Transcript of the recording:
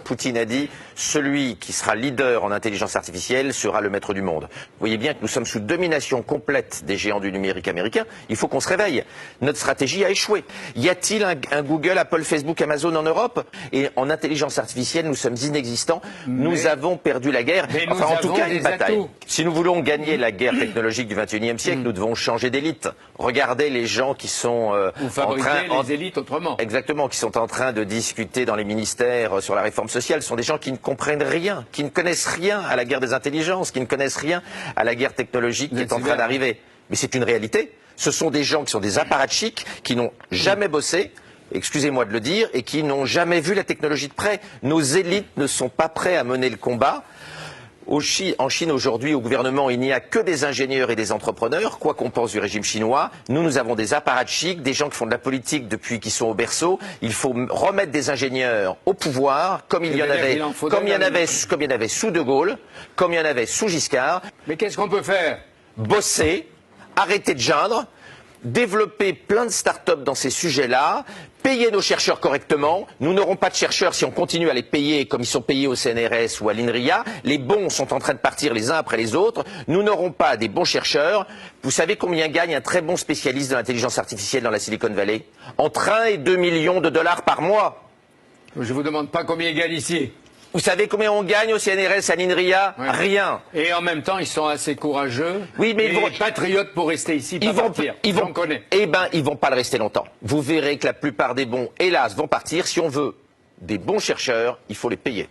Poutine a dit « Celui qui sera leader en intelligence artificielle sera le maître du monde ». Vous voyez bien que nous sommes sous domination complète des géants du numérique américain. Il faut qu'on se réveille. Notre stratégie a échoué. Y a-t-il un Google, Apple, Facebook, Amazon en Europe? Et en intelligence artificielle, nous sommes inexistants. Nous avons perdu la guerre. Enfin, en tout cas, une bataille. Si nous voulons gagner la guerre technologique du XXIe siècle, nous devons changer d'élite. Regardez les gens qui sont Ou fabriquer les élites autrement. Exactement, qui sont en train de discuter dans les ministères sur la réforme sociale. Ce sont des gens qui ne comprennent rien, qui ne connaissent rien à la guerre des intelligences, qui ne connaissent rien à la guerre technologique qui est en train d'arriver. Mais c'est une réalité. Ce sont des gens qui sont des apparatchiks, qui n'ont jamais bossé, excusez-moi de le dire, et qui n'ont jamais vu la technologie de près. Nos élites ne sont pas prêts à mener le combat. En Chine aujourd'hui, au gouvernement, il n'y a que des ingénieurs et des entrepreneurs, quoi qu'on pense du régime chinois. Nous avons des apparatchiks, des gens qui font de la politique depuis qu'ils sont au berceau. Il faut remettre des ingénieurs au pouvoir, comme il y en avait sous De Gaulle, comme il y en avait sous Giscard. Mais qu'est-ce qu'on peut faire? Bosser, arrêter de geindre, développer plein de start-up dans ces sujets-là, payer nos chercheurs correctement. Nous n'aurons pas de chercheurs si on continue à les payer comme ils sont payés au CNRS ou à l'INRIA. Les bons sont en train de partir les uns après les autres. Nous n'aurons pas des bons chercheurs. Vous savez combien gagne un très bon spécialiste de l'intelligence artificielle dans la Silicon Valley? Entre 1 et 2 millions de dollars par mois. Je ne vous demande pas combien il gagne ici. Vous savez combien on gagne au CNRS, à l'INRIA? Ouais. Rien. Et en même temps, ils sont assez courageux. Oui, mais ils vont patriotes pour rester ici, pas partir. Ils vont pas le rester longtemps. Vous verrez que la plupart des bons, hélas, vont partir. Si on veut des bons chercheurs, il faut les payer.